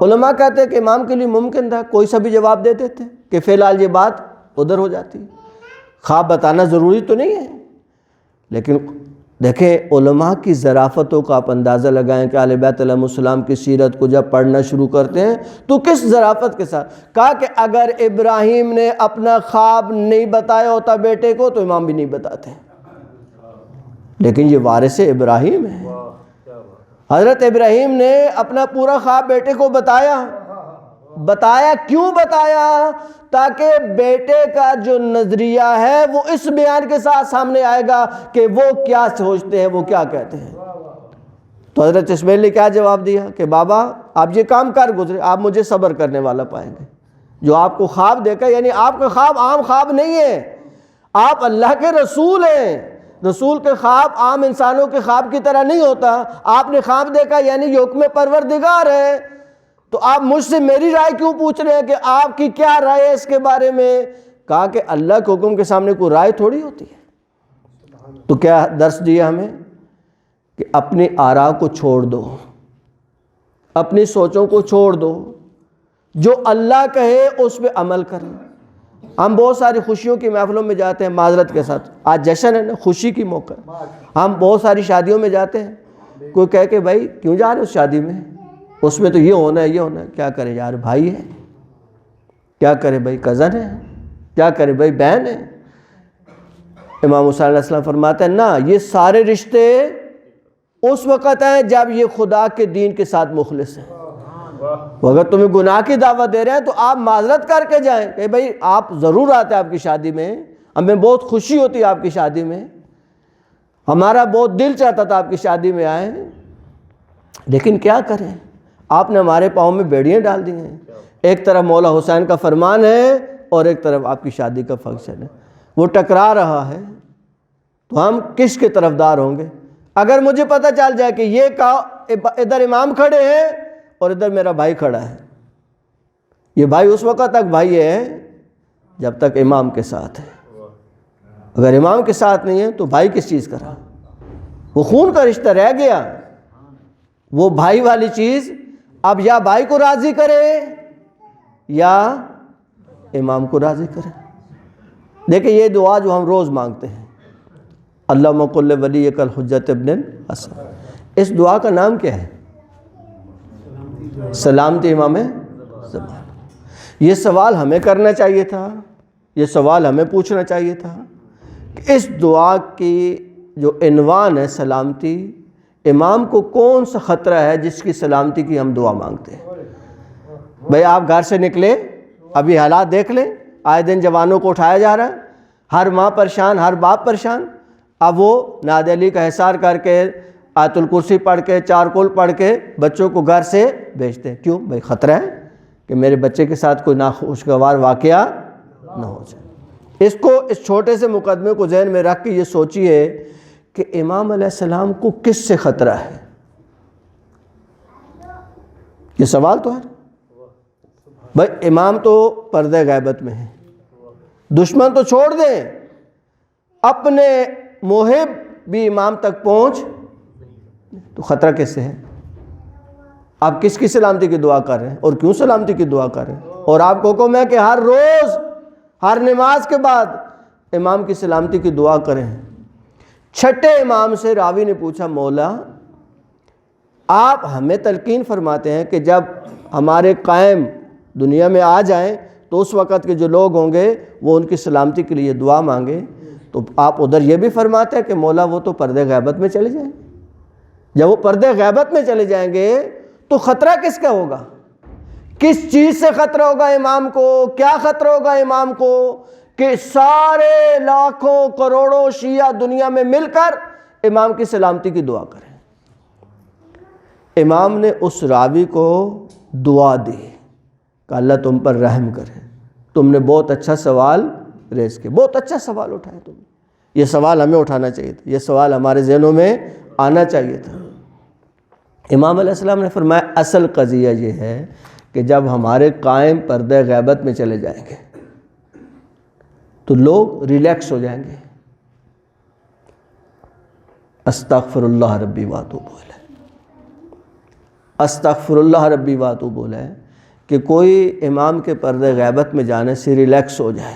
علماء کہتے ہیں کہ امام کے لیے ممکن تھا کوئی سا بھی جواب دے دیتے کہ فی الحال یہ بات ادھر ہو جاتی، خواب بتانا ضروری تو نہیں ہے۔ لیکن دیکھیں علماء کی ظرافتوں کا آپ اندازہ لگائیں کہ اہل بیت علیہ السلام کی سیرت کو جب پڑھنا شروع کرتے ہیں تو کس ظرافت کے ساتھ کہا کہ اگر ابراہیم نے اپنا خواب نہیں بتایا ہوتا بیٹے کو تو امام بھی نہیں بتاتے، لیکن یہ وارث ابراہیم ہے۔ حضرت ابراہیم نے اپنا پورا خواب بیٹے کو بتایا، کیوں بتایا؟ تاکہ بیٹے کا جو نظریہ ہے وہ اس بیان کے ساتھ سامنے آئے گا کہ وہ کیا سوچتے ہیں، وہ کیا کہتے ہیں۔ تو حضرت اسماعیل نے کیا جواب دیا کہ بابا آپ یہ کام کر گزرے، آپ مجھے صبر کرنے والا پائیں گے۔ جو آپ کو خواب دیکھا، یعنی آپ کا خواب عام خواب نہیں ہے، آپ اللہ کے رسول ہیں، رسول کے خواب عام انسانوں کے خواب کی طرح نہیں ہوتا۔ آپ نے خواب دیکھا یعنی یہ حکم پروردگار ہے، تو آپ مجھ سے میری رائے کیوں پوچھ رہے ہیں کہ آپ کی کیا رائے ہے اس کے بارے میں؟ کہا کہ اللہ کے حکم کے سامنے کوئی رائے تھوڑی ہوتی ہے۔ تو کیا درس دیا ہمیں کہ اپنی آراء کو چھوڑ دو، اپنی سوچوں کو چھوڑ دو، جو اللہ کہے اس پہ عمل کریں۔ ہم بہت ساری خوشیوں کی محفلوں میں جاتے ہیں، معذرت کے ساتھ آج جشن ہے نا، خوشی کی موقع، ہم بہت ساری شادیوں میں جاتے ہیں، کوئی کہے کہ بھائی کیوں جا رہے ہو اس شادی میں، اس میں تو یہ ہونا ہے یہ ہونا ہے۔ کیا کرے یار، بھائی ہے، کیا کرے بھائی، کزن ہے، کیا کرے بھائی، بہن ہے۔ امام حسین علیہ السلام فرماتے ہیں نا، یہ سارے رشتے اس وقت ہیں جب یہ خدا کے دین کے ساتھ مخلص ہیں۔ اگر تمہیں گناہ کی دعوت دے رہے ہیں تو آپ معذرت کر کے جائیں کہ بھائی آپ ضرور آتے ہیں آپ کی شادی میں، ہمیں بہت خوشی ہوتی ہے آپ کی شادی میں، ہمارا بہت دل چاہتا تھا آپ کی شادی میں آئیں، لیکن کیا کریں، آپ نے ہمارے پاؤں میں بیڑیاں ڈال دی ہیں۔ ایک طرف مولا حسین کا فرمان ہے اور ایک طرف آپ کی شادی کا فنکشن ہے، وہ ٹکرا رہا ہے، تو ہم کس کے طرفدار ہوں گے؟ اگر مجھے پتہ چل جائے کہ یہ ادھر امام کھڑے ہیں اور ادھر میرا بھائی کھڑا ہے، یہ بھائی اس وقت تک بھائی ہے جب تک امام کے ساتھ ہے، اگر امام کے ساتھ نہیں ہے تو بھائی کس چیز کا رہا؟ وہ خون کا رشتہ رہ گیا، وہ بھائی والی چیز اب یا بھائی کو راضی کرے یا امام کو راضی کرے۔ دیکھیں یہ دعا جو ہم روز مانگتے ہیں، اللہم قل ولیک الحجۃ ابن الحسن، اس دعا کا نام کیا ہے؟ سلامتی امام زمان۔ یہ سوال ہمیں کرنا چاہیے تھا، یہ سوال ہمیں پوچھنا چاہیے تھا کہ اس دعا کی جو عنوان ہے سلامتی، امام کو کون سا خطرہ ہے جس کی سلامتی کی ہم دعا مانگتے ہیں؟ بھئی آپ گھر سے نکلے، ابھی حالات دیکھ لیں، آئے دن جوانوں کو اٹھایا جا رہا ہے، ہر ماں پریشان، ہر باپ پریشان۔ اب وہ نادی علی کا حصار کر کے آیت الکرسی پڑھ کے، چار کل پڑھ کے بچوں کو گھر سے بھیجتے ہیں۔ کیوں بھائی؟ خطرہ ہے کہ میرے بچے کے ساتھ کوئی ناخوشگوار واقعہ نہ ہو جائے۔ اس چھوٹے سے مقدمے کو ذہن میں رکھ کے یہ سوچئے کہ امام علیہ السلام کو کس سے خطرہ ہے؟ یہ سوال تو ہے بھائی۔ امام تو پردہ غیبت میں ہے، دشمن تو چھوڑ دیں، اپنے محب بھی امام تک پہنچ، تو خطرہ کس سے ہے؟ آپ کس کی سلامتی کی دعا کر رہے ہیں اور کیوں سلامتی کی دعا کر رہے ہیں؟ اور آپ کو حکم ہے کہ ہر روز ہر نماز کے بعد امام کی سلامتی کی دعا کریں۔ چھٹے امام سے راوی نے پوچھا، مولا آپ ہمیں تلقین فرماتے ہیں کہ جب ہمارے قائم دنیا میں آ جائیں تو اس وقت کے جو لوگ ہوں گے وہ ان کی سلامتی کے لیے دعا مانگیں، تو آپ ادھر یہ بھی فرماتے ہیں کہ مولا وہ تو پردے غیبت میں چلے جائیں۔ جب وہ پردے غیبت میں چلے جائیں گے تو خطرہ کس کا ہوگا؟ کس چیز سے خطرہ ہوگا امام کو؟ کیا خطرہ ہوگا امام کو کہ سارے لاکھوں کروڑوں شیعہ دنیا میں مل کر امام کی سلامتی کی دعا کریں؟ امام نے اس راوی کو دعا دی کہ اللہ تم پر رحم کرے، تم نے بہت اچھا سوال ریز کیا، بہت اچھا سوال اٹھایا تم نے، یہ سوال ہمیں اٹھانا چاہیے تھا، یہ سوال ہمارے ذہنوں میں آنا چاہیے تھا۔ امام علیہ السلام نے فرمایا اصل قضیہ یہ ہے کہ جب ہمارے قائم پردہ غیبت میں چلے جائیں گے تو لوگ ریلیکس ہو جائیں گے، استغفر اللہ ربی واتوب الیہ، استغفر اللہ ربی واتوب الیہ، کہ کوئی امام کے پردہ غیبت میں جانے سے ریلیکس ہو جائے۔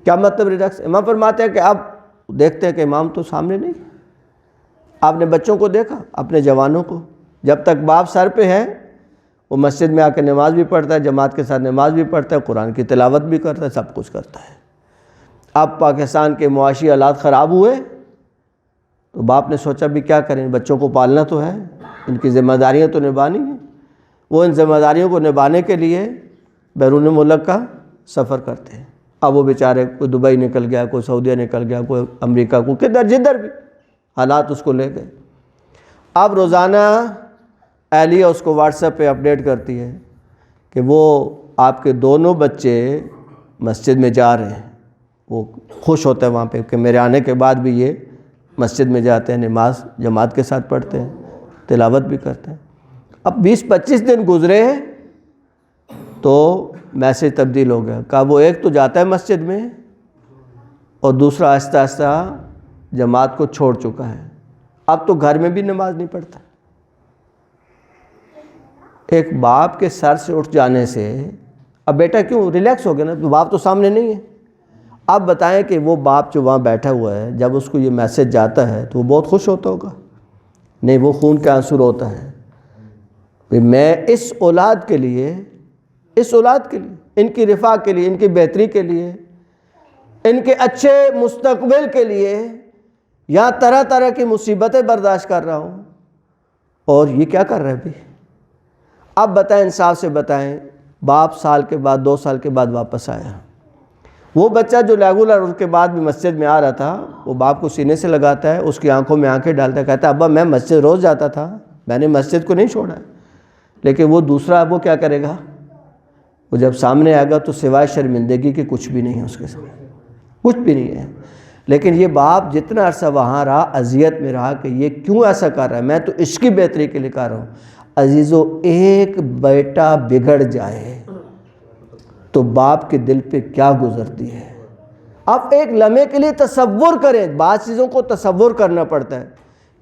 کیا مطلب ریلیکس؟ امام فرماتے ہیں کہ اب دیکھتے ہیں کہ امام تو سامنے نہیں، آپ نے بچوں کو دیکھا، اپنے جوانوں کو، جب تک باپ سر پہ ہے وہ مسجد میں آ کے نماز بھی پڑھتا ہے، جماعت کے ساتھ نماز بھی پڑھتا ہے، قرآن کی تلاوت بھی کرتا ہے، سب کچھ کرتا ہے۔ اب پاکستان کے معاشی حالات خراب ہوئے تو باپ نے سوچا بھی کیا کریں، بچوں کو پالنا تو ہے، ان کی ذمہ داریاں تو نبھانی ہیں۔ وہ ان ذمہ داریوں کو نبھانے کے لیے بیرون ملک کا سفر کرتے ہیں۔ اب وہ بیچارے کوئی دبئی نکل گیا، کوئی سعودیہ نکل گیا، کوئی امریکہ، کوئی کدھر جدھر بھی حالات اس کو لے گئے۔ اب روزانہ اہلیہ اس کو واٹس ایپ پہ اپڈیٹ کرتی ہے کہ وہ آپ کے دونوں بچے مسجد میں جا رہے ہیں۔ وہ خوش ہوتا ہے وہاں پہ کہ میرے آنے کے بعد بھی یہ مسجد میں جاتے ہیں، نماز جماعت کے ساتھ پڑھتے ہیں، تلاوت بھی کرتے ہیں۔ اب 20-25 دن گزرے تو میسیج تبدیل ہو گیا، کہا وہ ایک تو جاتا ہے مسجد میں اور دوسرا آہستہ آہستہ جماعت کو چھوڑ چکا ہے، اب تو گھر میں بھی نماز نہیں پڑھتا۔ ایک باپ کے سر سے اٹھ جانے سے اب بیٹا کیوں ریلیکس ہو گیا نا، تو باپ تو سامنے نہیں ہے۔ اب بتائیں کہ وہ باپ جو وہاں بیٹھا ہوا ہے جب اس کو یہ میسیج جاتا ہے تو وہ بہت خوش ہوتا ہوگا؟ نہیں، وہ خون کے آنسو روتا ہے کہ میں اس اولاد کے لیے، ان کی رفاہ کے لیے، ان کی بہتری کے لیے، ان کے اچھے مستقبل کے لیے یہاں طرح طرح کی مصیبتیں برداشت کر رہا ہوں، اور یہ کیا کر رہا ہے بھی؟ اب بتائیں، انصاف سے بتائیں، باپ سال کے بعد 2 سال کے بعد واپس آیا، وہ بچہ جو ریگولر اس کے بعد بھی مسجد میں آ رہا تھا وہ باپ کو سینے سے لگاتا ہے، اس کی آنکھوں میں آنکھیں ڈالتا ہے، کہتا ہے ابا میں مسجد روز جاتا تھا، میں نے مسجد کو نہیں چھوڑا ہے۔ لیکن وہ دوسرا وہ کیا کرے گا؟ وہ جب سامنے آئے گا تو سوائے شرمندگی کے کچھ بھی نہیں ہے اس کے سامنے، کچھ بھی نہیں ہے۔ لیکن یہ باپ جتنا عرصہ وہاں رہا اذیت میں رہا کہ یہ کیوں ایسا کر رہا ہے، میں تو اس کی بہتری کے لیے کر رہا ہوں۔ عزیزو، ایک بیٹا بگڑ جائے تو باپ کے دل پہ کیا گزرتی ہے؟ آپ ایک لمحے کے لیے تصور کریں، بعض چیزوں کو تصور کرنا پڑتا ہے۔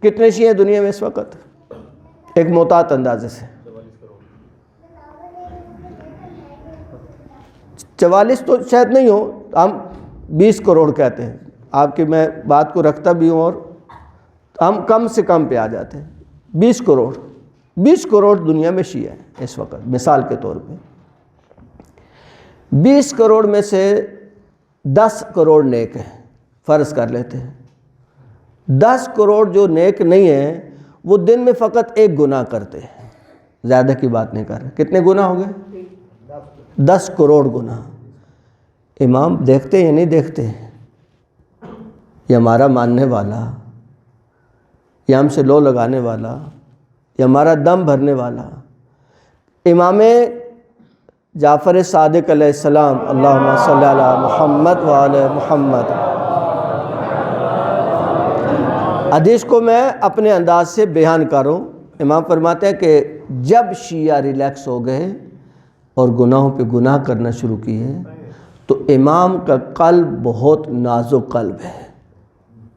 کتنے شیعہ دنیا میں اس وقت؟ ایک محتاط اندازے سے 44 تو شاید نہیں ہو، ہم 20 کروڑ کہتے ہیں، آپ کی میں بات کو رکھتا بھی ہوں اور ہم کم سے کم پہ آ جاتے ہیں۔ 20 کروڑ دنیا میں شیعہ ہیں اس وقت، مثال کے طور پہ 20 کروڑ میں سے 10 کروڑ نیک ہیں، فرض کر لیتے ہیں۔ 10 کروڑ جو نیک نہیں ہیں وہ دن میں فقط 1 گناہ کرتے ہیں، زیادہ کی بات نہیں کر رہے۔ کتنے گناہ ہو گئے؟ 10 کروڑ گناہ۔ امام دیکھتے یا نہیں دیکھتے؟ یہ ہمارا ماننے والا، یا ہم سے لو لگانے والا یا ہمارا دم بھرنے والا امام جعفر صادق علیہ السلام، اللہم صلی علی محمد وعلی محمد۔ حدیث کو میں اپنے انداز سے بیان کروں۔ امام فرماتے ہیں کہ جب شیعہ ریلیکس ہو گئے اور گناہوں پہ گناہ کرنا شروع کیے تو امام کا قلب بہت نازک قلب ہے،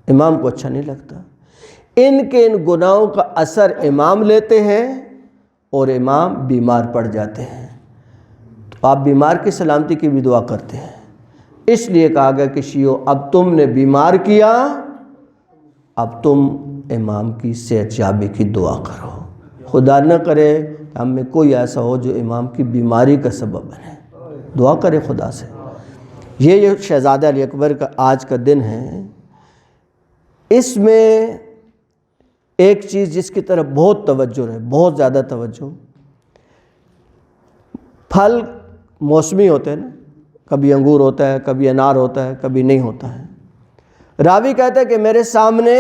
امام کو اچھا نہیں لگتا۔ ان کے ان گناہوں کا اثر امام لیتے ہیں اور امام بیمار پڑ جاتے ہیں، تو آپ بیمار کی سلامتی کی بھی دعا کرتے ہیں۔ اس لیے کہا گیا کہ شیعو اب تم نے بیمار کیا، اب تم امام کی صحت یابی کی دعا کرو۔ خدا نہ کرے کہ ہم میں کوئی ایسا ہو جو امام کی بیماری کا سبب بنے، دعا کرے خدا سے۔ یہ شہزادہ علی اکبر کا آج کا دن ہے۔ اس میں ایک چیز جس کی طرف بہت توجہ ہے، بہت زیادہ توجہ، پھل موسمی ہوتے ہیں نا، کبھی انگور ہوتا ہے، کبھی انار ہوتا ہے، کبھی نہیں ہوتا ہے۔ راوی کہتا ہے کہ میرے سامنے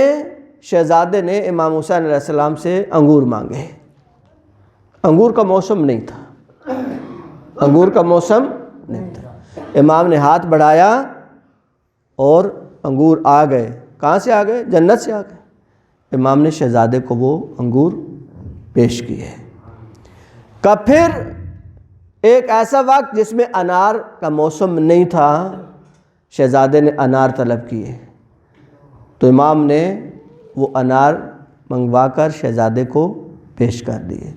شہزادے نے امام حسین علیہ السلام سے انگور مانگے، انگور کا موسم نہیں تھا، انگور کا موسم نہیں تھا۔ امام نے ہاتھ بڑھایا اور انگور آ گئے۔ کہاں سے آ گئے؟ جنت سے آ گئے۔ امام نے شہزادے کو وہ انگور پیش کیے۔ کہ پھر ایک ایسا وقت جس میں انار کا موسم نہیں تھا، شہزادے نے انار طلب کیے تو امام نے وہ انار منگوا کر شہزادے کو پیش کر دیے۔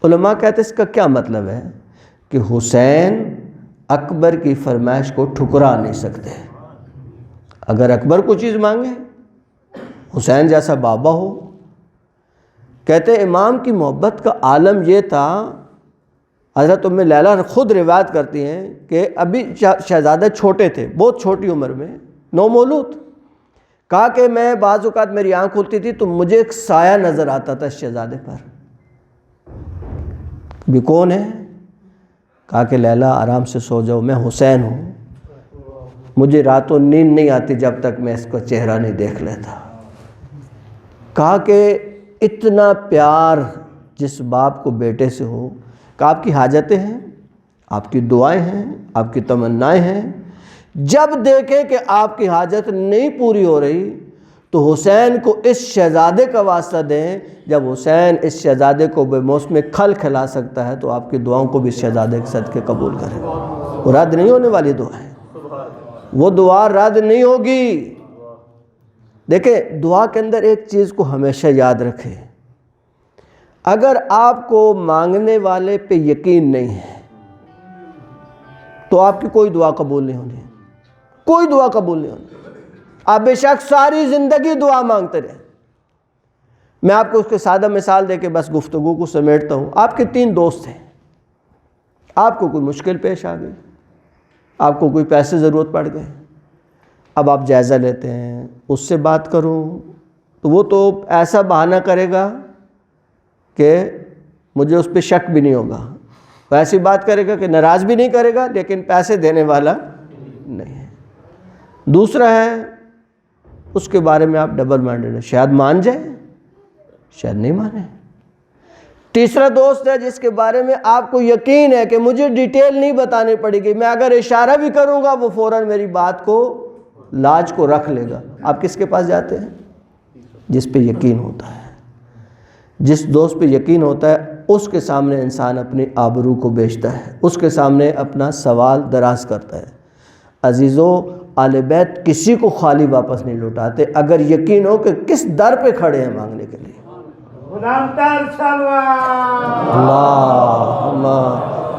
علماء کہتے ہیں اس کا کیا مطلب ہے کہ حسین اکبر کی فرمائش کو ٹھکرا نہیں سکتے۔ اگر اکبر کو چیز مانگے، حسین جیسا بابا ہو، کہتے امام کی محبت کا عالم یہ تھا، حضرت ام لیلہ خود روایت کرتی ہیں کہ ابھی شہزادہ چھوٹے تھے، بہت چھوٹی عمر میں، نومولود، کہا کہ میں بعض اوقات میری آنکھ کھلتی تھی تو مجھے ایک سایہ نظر آتا تھا شہزادے پر۔ بھی کون ہے؟ کہا کہ لیلہ آرام سے سو جاؤ، میں حسین ہوں، مجھے راتوں نیند نہیں آتی جب تک میں اس کا چہرہ نہیں دیکھ لیتا۔ کہا کہ اتنا پیار جس باپ کو بیٹے سے ہو، کہ آپ کی حاجتیں ہیں، آپ کی دعائیں ہیں، آپ کی تمنائیں ہیں، جب دیکھیں کہ آپ کی حاجت نہیں پوری ہو رہی تو حسین کو اس شہزادے کا واسطہ دیں۔ جب حسین اس شہزادے کو بے موسم کھل کھلا سکتا ہے تو آپ کی دعاؤں کو بھی اس شہزادے کے صدقے قبول کریں۔ وہ رد نہیں ہونے والی دعا ہے، وہ دعا رد نہیں ہوگی۔ دیکھیں دعا کے اندر ایک چیز کو ہمیشہ یاد رکھیں، اگر آپ کو مانگنے والے پہ یقین نہیں ہے تو آپ کی کوئی دعا قبول نہیں ہونی، کوئی دعا قبول نہیں ہونی۔ آپ بے شک ساری زندگی دعا مانگتے رہیں۔ میں آپ کو اس کے سادہ مثال دے کے بس گفتگو کو سمیٹتا ہوں۔ آپ کے 3 دوست ہیں، آپ کو کوئی مشکل پیش آ گئی، آپ کو کوئی پیسے ضرورت پڑ گئے، اب آپ جائزہ لیتے ہیں، اس سے بات کروں تو وہ تو ایسا بہانہ کرے گا کہ مجھے اس پہ شک بھی نہیں ہوگا، وہ ایسی بات کرے گا کہ ناراض بھی نہیں کرے گا لیکن پیسے دینے والا نہیں ہے۔ دوسرا ہے اس کے بارے میں آپ ڈبل مائنڈڈ ہیں، شاید مان جائیں شاید نہیں مانے۔ تیسرا دوست ہے جس کے بارے میں آپ کو یقین ہے کہ مجھے ڈیٹیل نہیں بتانی پڑے گی، میں اگر اشارہ بھی کروں گا وہ فوراً میری بات کو لاج کو رکھ لے گا۔ آپ کس کے پاس جاتے ہیں؟ جس پہ یقین ہوتا ہے۔ جس دوست پہ یقین ہوتا ہے اس کے سامنے انسان اپنی آبرو کو بیچتا ہے، اس کے سامنے اپنا سوال دراز کرتا ہے۔ عزیزو، آل بیت کسی کو خالی واپس نہیں لوٹاتے اگر یقین ہو کہ کس در پہ کھڑے ہیں مانگنے کے لیے۔ اللہم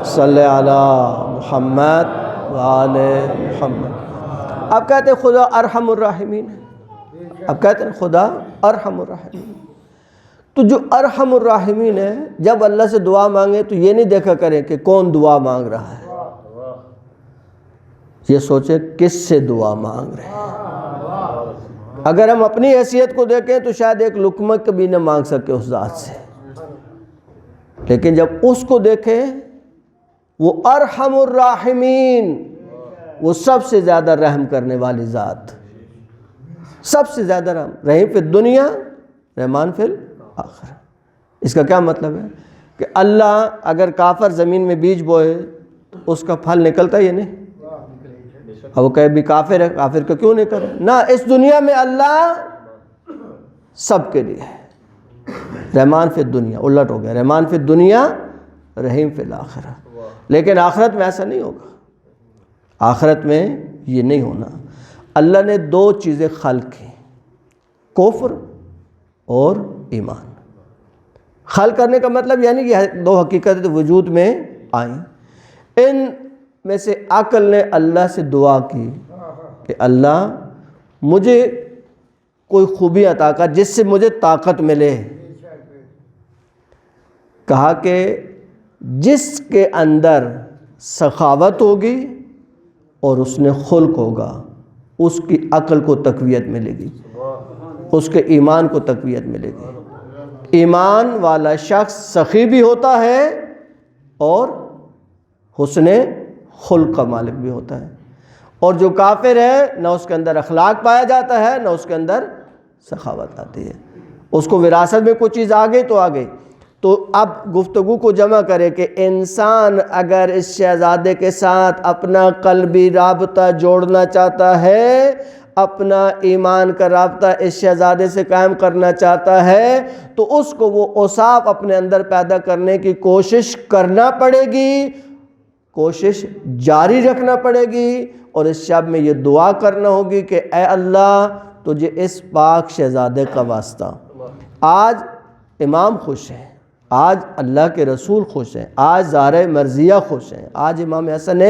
صلی علی محمد وآل محمد۔ اب کہتے ہیں خدا ارحم الراحمین ہے، اب کہتے ہیں خدا ارحم الراحمین، تو جو ارحم الراحمین ہے جب اللہ سے دعا مانگے تو یہ نہیں دیکھا کریں کہ کون دعا مانگ رہا ہے، یہ سوچے کس سے دعا مانگ رہے ہیں۔ اگر ہم اپنی حیثیت کو دیکھیں تو شاید ایک لقمہ کبھی نہ مانگ سکے اس ذات سے، لیکن جب اس کو دیکھیں وہ ارحم الراحمین، وہ سب سے زیادہ رحم کرنے والی ذات، سب سے زیادہ رحم فی الدنیا رحمان فی الآخرہ۔ اس کا کیا مطلب ہے کہ اللہ اگر کافر زمین میں بیج بوئے تو اس کا پھل نکلتا ہی نہیں؟ اب وہ کہے بھی کافر ہے، کافر کا کیوں نہیں کرے؟ نہ، اس دنیا میں اللہ سب کے لیے ہے، رحمان فی الدنیا، الٹ ہو گیا، رحمان فی الدنیا رحیم فی الآخرہ۔ لیکن آخرت میں ایسا نہیں ہوگا، آخرت میں یہ نہیں ہونا۔ اللہ نے دو چیزیں خلق کی، کفر اور ایمان۔ خلق کرنے کا مطلب یعنی کہ دو حقیقتیں وجود میں آئیں۔ ان میں سے عقل نے اللہ سے دعا کی کہ اللہ مجھے کوئی خوبی عطا کر جس سے مجھے طاقت ملے۔ کہا کہ جس کے اندر سخاوت ہوگی اور اس نے خلق ہوگا، اس کی عقل کو تقویت ملے گی، اس کے ایمان کو تقویت ملے گی۔ ایمان والا شخص سخی بھی ہوتا ہے اور حسن خلق کا مالک بھی ہوتا ہے، اور جو کافر ہے نہ اس کے اندر اخلاق پایا جاتا ہے نہ اس کے اندر سخاوت آتی ہے۔ اس کو وراثت میں کوئی چیز آ گئی تو آ گئی۔ تو اب گفتگو کو جمع کرے کہ انسان اگر اس شہزادے کے ساتھ اپنا قلبی رابطہ جوڑنا چاہتا ہے، اپنا ایمان کا رابطہ اس شہزادے سے قائم کرنا چاہتا ہے، تو اس کو وہ اوصاف اپنے اندر پیدا کرنے کی کوشش کرنا پڑے گی، کوشش جاری رکھنا پڑے گی، اور اس شب میں یہ دعا کرنا ہوگی کہ اے اللہ تجھے اس پاک شہزادے کا واسطہ۔ آج امام خوش ہیں، آج اللہ کے رسول خوش ہیں، آج زہرہ مرضیہ خوش ہیں، آج امام حسن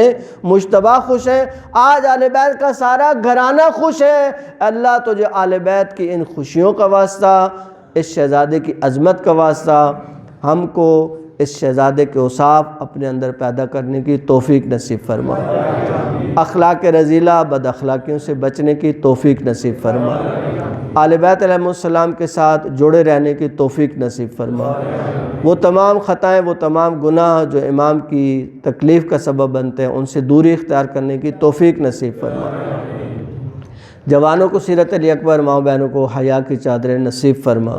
مجتبیٰ خوش ہیں، آج آل بیت کا سارا گھرانہ خوش ہے۔ اللہ تجھے آل بیت کی ان خوشیوں کا واسطہ، اس شہزادے کی عظمت کا واسطہ، ہم کو اس شہزادے کے اوصاف اپنے اندر پیدا کرنے کی توفیق نصیب فرما، اخلاق رذیلہ بد اخلاقیوں سے بچنے کی توفیق نصیب فرما، آل بیت علیہ السلام کے ساتھ جڑے رہنے کی توفیق نصیب فرما، وہ تمام خطائیں، وہ تمام گناہ جو امام کی تکلیف کا سبب بنتے ہیں ان سے دوری اختیار کرنے کی توفیق نصیب فرما۔ جوانوں کو سیرت علی اکبر، ماؤں بہنوں کو حیا کی چادریں نصیب فرما،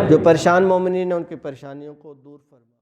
جو پریشان مومنین ہیں ان کی پریشانیوں کو دور فرما۔